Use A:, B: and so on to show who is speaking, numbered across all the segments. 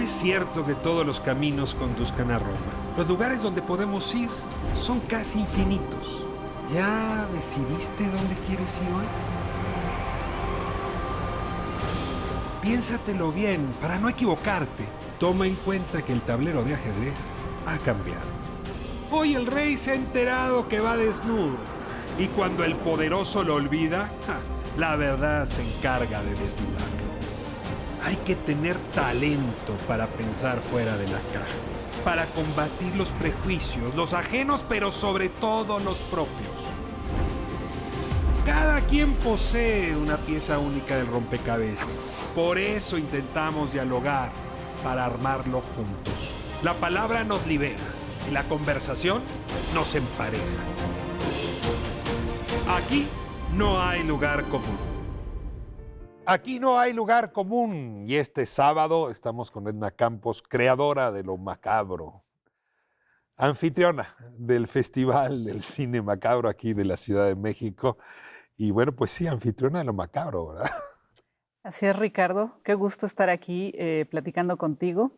A: es cierto que todos los caminos conduzcan a Roma. Los lugares donde podemos ir son casi infinitos. ¿Ya decidiste dónde quieres ir hoy? Piénsatelo bien para no equivocarte. Toma en cuenta que el tablero de ajedrez ha cambiado. Hoy el rey se ha enterado que va desnudo. Y cuando el poderoso lo olvida, la verdad se encarga de desnudarlo. Hay que tener talento para pensar fuera de la caja, para combatir los prejuicios, los ajenos, pero sobre todo los propios. Cada quien posee una pieza única del rompecabezas. Por eso intentamos dialogar, para armarlo juntos. La palabra nos libera y la conversación nos empareja. Aquí no hay lugar común. Aquí no hay lugar común. Y este sábado estamos con Edna Campos, creadora de Lo Macabro, anfitriona del Festival del Cine Macabro aquí de la Ciudad de México. Y bueno, pues sí, anfitriona de Lo Macabro, ¿verdad?
B: Así es, Ricardo. Qué gusto estar aquí platicando contigo.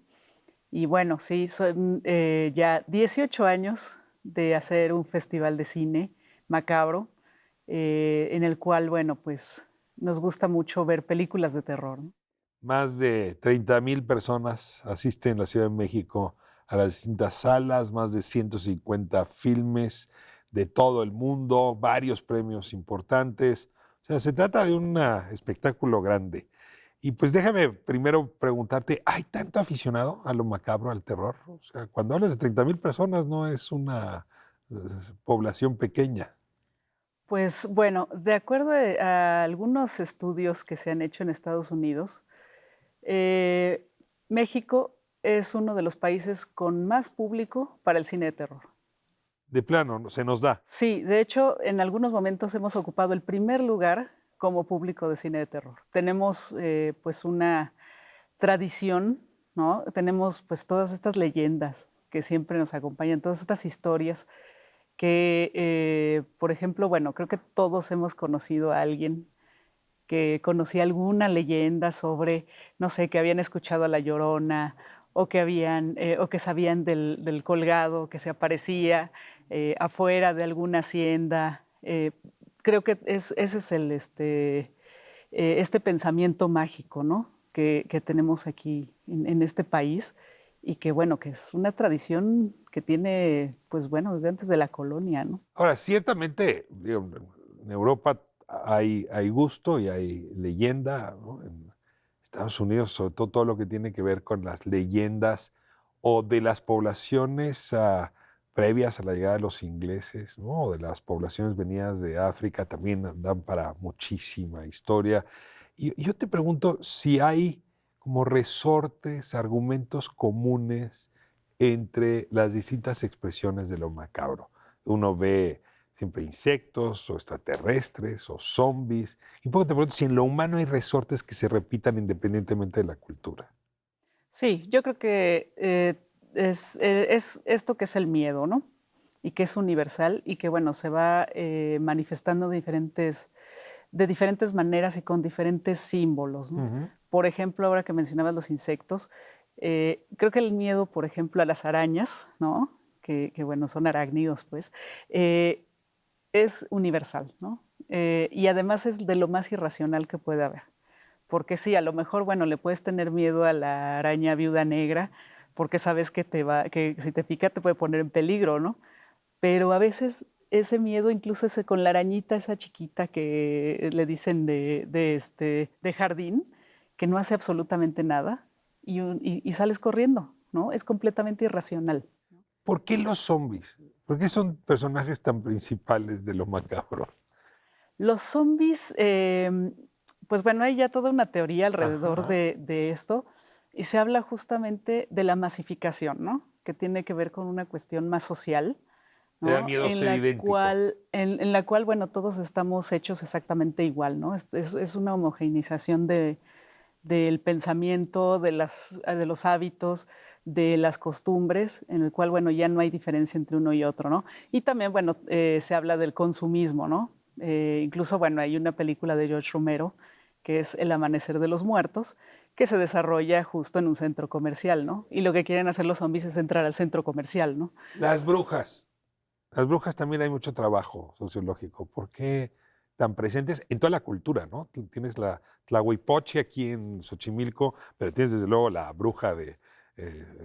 B: Y bueno, sí, son ya 18 años de hacer un festival de cine macabro, en el cual, bueno, pues nos gusta mucho ver películas de terror, ¿no?
A: Más de 30,000 personas asisten en la Ciudad de México a las distintas salas, más de 150 filmes de todo el mundo, varios premios importantes. O sea, se trata de un espectáculo grande. Y pues déjame primero preguntarte, ¿hay tanto aficionado a lo macabro, al terror? O sea, cuando hablas de 30,000 personas no es una población pequeña.
B: Pues bueno, de acuerdo a algunos estudios que se han hecho en Estados Unidos, eh, México es uno de los países con más público para el cine de terror.
A: De plano, se nos da.
B: Sí, de hecho, en algunos momentos hemos ocupado el primer lugar como público de cine de terror. Tenemos pues una tradición, ¿no? Tenemos pues todas estas leyendas que siempre nos acompañan, todas estas historias que, por ejemplo, bueno, creo que todos hemos conocido a alguien que conocía alguna leyenda sobre, no sé, que habían escuchado a La Llorona o que habían, o que sabían del colgado que se aparecía afuera de alguna hacienda. Creo que ese es este pensamiento mágico, ¿no? Que tenemos aquí en este país y que, bueno, que es una tradición que tiene, pues bueno, desde antes de la colonia, ¿no?
A: Ahora, ciertamente, digo, en Europa hay gusto y hay leyenda, ¿no? En Estados Unidos, sobre todo todo lo que tiene que ver con las leyendas o de las poblaciones previas a la llegada de los ingleses, ¿no? O de las poblaciones venidas de África, también dan para muchísima historia. Y yo te pregunto si hay como resortes, argumentos comunes entre las distintas expresiones de lo macabro. Uno ve siempre insectos o extraterrestres o zombies. Y un poco te pregunto si en lo humano hay resortes que se repitan independientemente de la cultura.
B: Sí, yo creo que es esto que es el miedo, ¿no? Y que es universal y que, bueno, se va manifestando de diferentes maneras y con diferentes símbolos, ¿no?
A: Ujú.
B: Por ejemplo, ahora que mencionabas los insectos, creo que el miedo, por ejemplo, a las arañas, ¿no? Que bueno, son arácnidos, pues, eh, es universal, ¿no? Y además es de lo más irracional que puede haber. Porque sí, a lo mejor, bueno, le puedes tener miedo a la araña viuda negra, porque sabes que si te pica te puede poner en peligro, ¿no? Pero a veces ese miedo, incluso ese con la arañita esa chiquita que le dicen de jardín, que no hace absolutamente nada, y sales corriendo, ¿no? Es completamente irracional.
A: ¿Por qué los zombies? ¿Por qué son personajes tan principales de lo macabro?
B: Los zombies, pues bueno, hay ya toda una teoría alrededor
A: Ajá.
B: de esto, y se habla justamente de la masificación, ¿no? Que tiene que ver con una cuestión más social,
A: Te da
B: ¿no?
A: miedo ser idéntico.
B: En la cual, bueno, todos estamos hechos exactamente igual, ¿no? Es una homogeneización del pensamiento, de los hábitos, de las costumbres, en el cual, bueno, ya no hay diferencia entre uno y otro, ¿no? Y también, bueno, se habla del consumismo, ¿no? Incluso, bueno, hay una película de George Romero, que es El amanecer de los muertos, que se desarrolla justo en un centro comercial, ¿no? Y lo que quieren hacer los zombies es entrar al centro comercial, ¿no?
A: Las brujas. Las brujas también hay mucho trabajo sociológico. ¿Por qué tan presentes en toda la cultura, no? Tienes la Tlahuipochi aquí en Xochimilco, pero tienes desde luego la bruja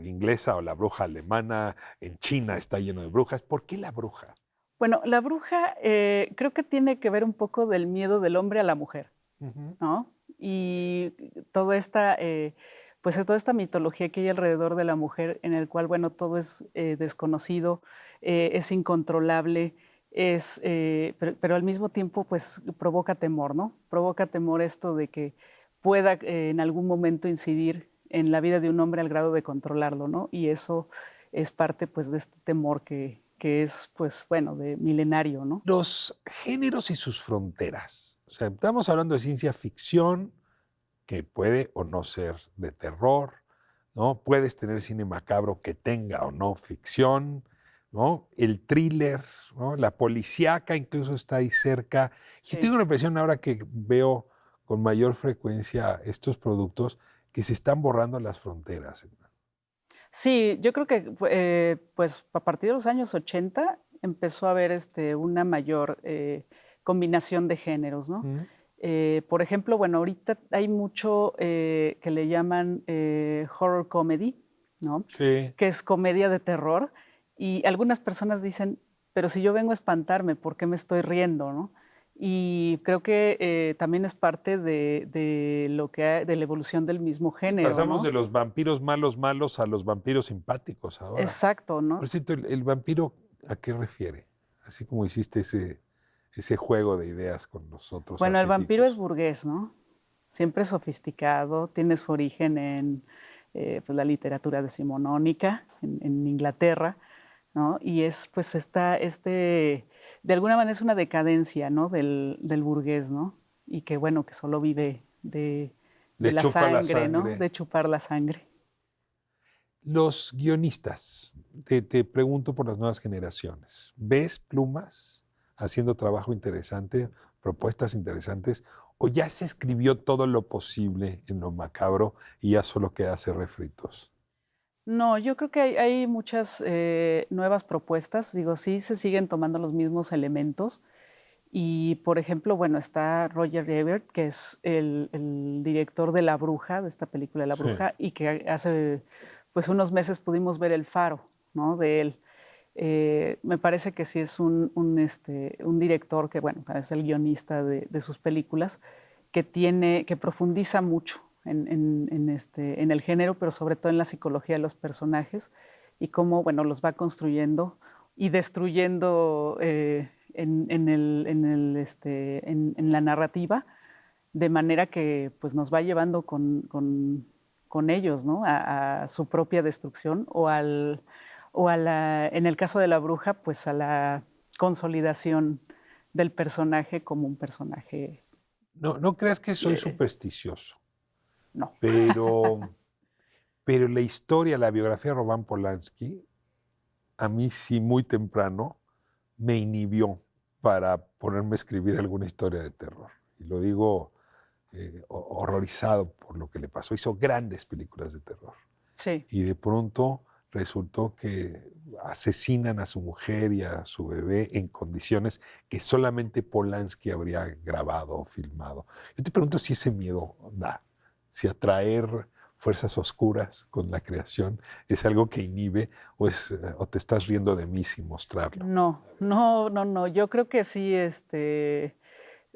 A: inglesa o la bruja alemana. En China está lleno de brujas. ¿Por qué la bruja?
B: Bueno, la bruja creo que tiene que ver un poco del miedo del hombre a la mujer,
A: Ujú.
B: ¿no? Y toda esta, pues toda esta mitología que hay alrededor de la mujer, en el cual, bueno, todo es desconocido, es incontrolable, pero al mismo tiempo, pues provoca temor, ¿no? Provoca temor esto de que pueda en algún momento incidir en la vida de un hombre al grado de controlarlo, ¿no? Y eso es parte, pues, de este temor que es, pues, bueno, de milenario, ¿no?
A: Los géneros y sus fronteras. O sea, estamos hablando de ciencia ficción, que puede o no ser de terror, ¿no? Puedes tener cine macabro que tenga o no ficción, ¿no? El thriller, ¿no? La policíaca incluso está ahí cerca. Yo
B: Sí.
A: tengo la impresión ahora que veo con mayor frecuencia estos productos que se están borrando las fronteras.
B: Sí, yo creo que, pues, a partir de los años 80 empezó a haber, una mayor, combinación de géneros, ¿no?
A: Mm,
B: Por ejemplo, bueno, ahorita hay mucho, que le llaman, horror comedy, ¿no?
A: sí.
B: Que es comedia de terror, y algunas personas dicen: "Pero si yo vengo a espantarme, ¿por qué me estoy riendo?", ¿no? Y creo que, también es parte de lo que ha de la evolución del mismo
A: Y
B: género,
A: pasamos de
B: ¿no?
A: los vampiros malos malos a los vampiros simpáticos ahora.
B: Exacto, ¿no?
A: Por cierto, el vampiro, ¿a qué refiere? Así como hiciste ese juego de ideas con los otros
B: Bueno, el vampiro es
A: arquetipos.
B: burgués, ¿no? Siempre sofisticado, tiene su origen en, pues, la literatura decimonónica en Inglaterra, ¿no? Y es, pues, de alguna manera es una decadencia, ¿no? Del burgués, ¿no? Y que, bueno, que solo vive de
A: Le
B: la
A: chupa la
B: sangre, ¿no?
A: sangre.
B: De chupar la sangre.
A: Los guionistas, te pregunto por las nuevas generaciones. ¿Ves plumas haciendo trabajo interesante, propuestas interesantes, o ya se escribió todo lo posible en lo macabro y ya solo queda hacer refritos?
B: No, yo creo que hay muchas, nuevas propuestas. Digo, sí se siguen tomando los mismos elementos. Y, por ejemplo, bueno, está Roger Ebert, que es el director de La Bruja, de esta película de La
A: Sí.
B: Bruja, y que hace, pues, unos meses pudimos ver El Faro, ¿no?, de él. Me parece que sí es un director que, bueno, es el guionista de sus películas, que profundiza mucho en el género, pero sobre todo en la psicología de los personajes y cómo, bueno, los va construyendo y destruyendo, en la narrativa, de manera que, pues, nos va llevando con ellos, ¿no? A su propia destrucción o a la en el caso de La Bruja, pues, a la consolidación del personaje como un personaje,
A: No, no creas que soy
B: eh,
A: supersticioso,
B: no.
A: pero, pero la historia, la biografía de Roman Polanski, a mí sí muy temprano me inhibió para ponerme a escribir alguna historia de terror. Y lo digo horrorizado por lo que le pasó. Hizo grandes películas de terror.
B: Sí,
A: Y de pronto resultó que asesinan a su mujer y a su bebé en condiciones que solamente Polanski habría grabado o filmado. Yo te pregunto si ese miedo da, si atraer fuerzas oscuras con la creación es algo que inhibe o te estás riendo de mí sin mostrarlo.
B: no, no, no, no, yo creo que sí,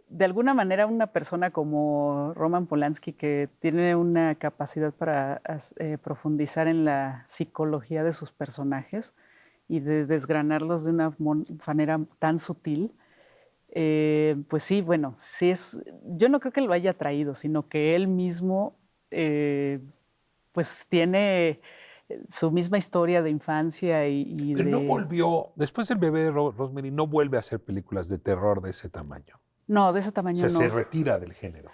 B: de alguna manera una persona como Roman Polanski, que tiene una capacidad para profundizar en la psicología de sus personajes y de desgranarlos de una manera tan sutil, pues sí, bueno, sí yo no creo que lo haya traído, sino que él mismo, pues tiene su misma historia de infancia y
A: Pero no
B: de...
A: volvió, después del bebé de Rosemary, no vuelve a hacer películas de terror de ese tamaño.
B: No, de ese
A: O
B: tamaño
A: sea, se
B: no.
A: retira del género.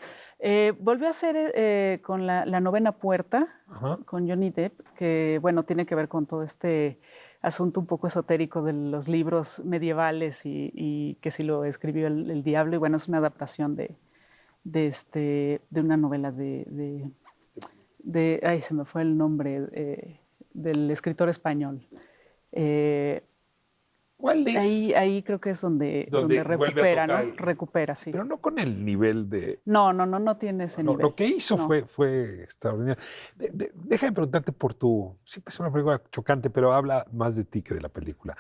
B: Volvió a hacer, con la novena puerta,
A: Ajá.
B: con Johnny Depp, que, bueno, tiene que ver con todo este asunto un poco esotérico de los libros medievales y que si lo escribió el diablo, y bueno, es una adaptación de una novela Ay, se me fue el nombre del escritor español.
A: ¿Cuál es?
B: Ahí creo que es donde
A: Donde vuelve a
B: recupera,
A: tocar
B: ¿no? Recupera, sí.
A: pero no con el nivel de...
B: No tiene ese nivel.
A: Lo que hizo
B: no.
A: fue extraordinario. Déjame preguntarte por siempre es una película chocante, pero habla más de ti que de la película.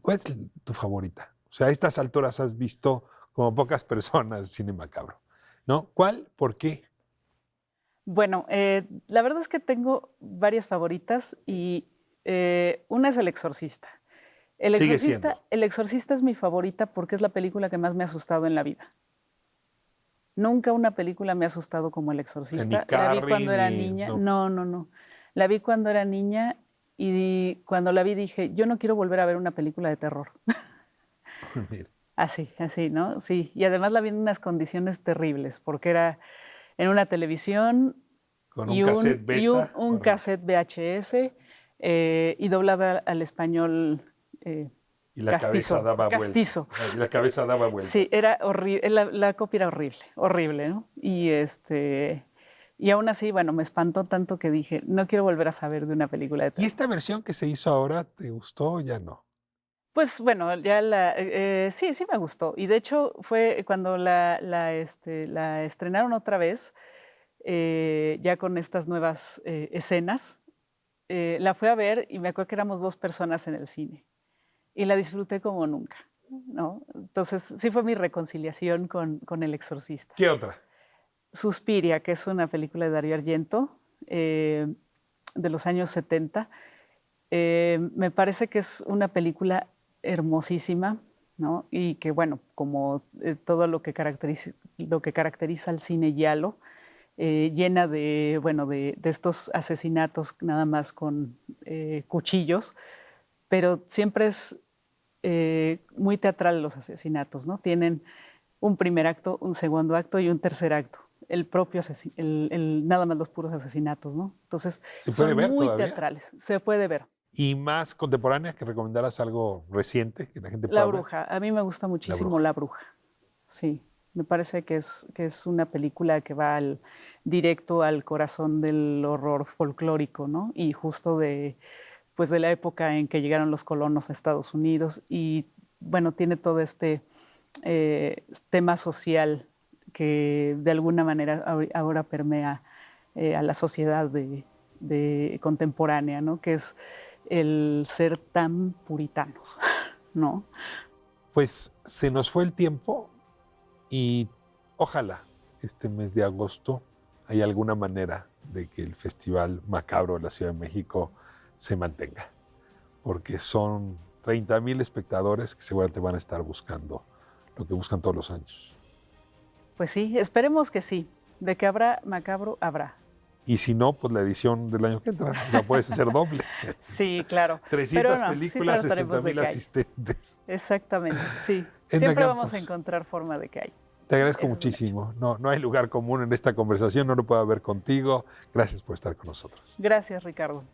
A: ¿Cuál es tu favorita? O sea, a estas alturas has visto como pocas personas cine macabro, ¿no? ¿Cuál? ¿Por qué?
B: Bueno, la verdad es que tengo varias favoritas y una es El Exorcista.
A: Sigue siendo.
B: El Exorcista es mi favorita porque es la película que más me ha asustado en la vida. Nunca una película me ha asustado como El
A: Ni
B: Exorcista. La vi
A: Carrie,
B: cuando era
A: ni...
B: niña.
A: No.
B: No. La vi cuando era niña y cuando la vi dije, yo no quiero volver a ver una película de terror.
A: Mira,
B: Así, ¿no? Sí. Y además la vi en unas condiciones terribles porque era en una televisión
A: con un
B: y
A: cassette beta.
B: un cassette VHS y doblada al español
A: Y la cabeza daba vuelta.
B: castizo.
A: Y la cabeza daba vuelta.
B: Sí, era horrible, la copia era horrible, ¿no? Y aún así, bueno, me espantó tanto que dije, no quiero volver a saber de una película de
A: ¿Y
B: terror.
A: esta versión que se hizo ahora, te gustó o ya no?
B: Pues bueno, ya sí me gustó. Y de hecho fue cuando la estrenaron otra vez, ya con estas nuevas escenas, la fui a ver y me acuerdo que éramos 2 personas en el cine y la disfruté como nunca, ¿no? Entonces, sí fue mi reconciliación con El Exorcista.
A: ¿Qué otra?
B: Suspiria, que es una película de Dario Argento, de los años 70. Me parece que es una película hermosísima, ¿no? Y que, bueno, como todo lo que caracteriza al cine giallo, llena de, bueno, de estos asesinatos nada más con cuchillos, pero siempre es muy teatral los asesinatos, ¿no? Tienen un primer acto, un segundo acto y un tercer acto. El propio nada más los puros asesinatos, ¿no? Entonces,
A: ¿Se puede
B: son
A: ver
B: muy
A: todavía?
B: teatrales, se puede ver.
A: Y más contemporánea, que recomendaras algo reciente que la gente
B: La
A: pueda ver.
B: Bruja, a mí me gusta
A: La
B: muchísimo
A: Bruja.
B: La Bruja, sí. Me parece que es una película que va directo al corazón del horror folclórico, ¿no? Y justo pues de la época en que llegaron los colonos a Estados Unidos y, bueno, tiene todo este tema social que de alguna manera ahora permea a la sociedad contemporánea, ¿no? Que es el ser tan puritanos, ¿no?
A: Pues se nos fue el tiempo y ojalá este mes de agosto haya alguna manera de que el Festival Macabro de la Ciudad de México se mantenga, porque son 30,000 espectadores que seguramente van a estar buscando lo que buscan todos los años.
B: Pues sí, esperemos que sí. De que habrá macabro, habrá.
A: Y si no, pues la edición del año que entra la puedes hacer doble.
B: Sí, claro.
A: 300
B: Pero no, sí
A: películas,
B: trataremos de
A: 60,000
B: que haya.
A: asistentes.
B: Exactamente, sí.
A: Edna
B: Siempre vamos a
A: Campos,
B: encontrar forma de que haya.
A: te agradezco
B: Eso es un hecho.
A: muchísimo. No hay lugar común en esta conversación, no lo puedo ver contigo. Gracias por estar con nosotros.
B: Gracias, Ricardo.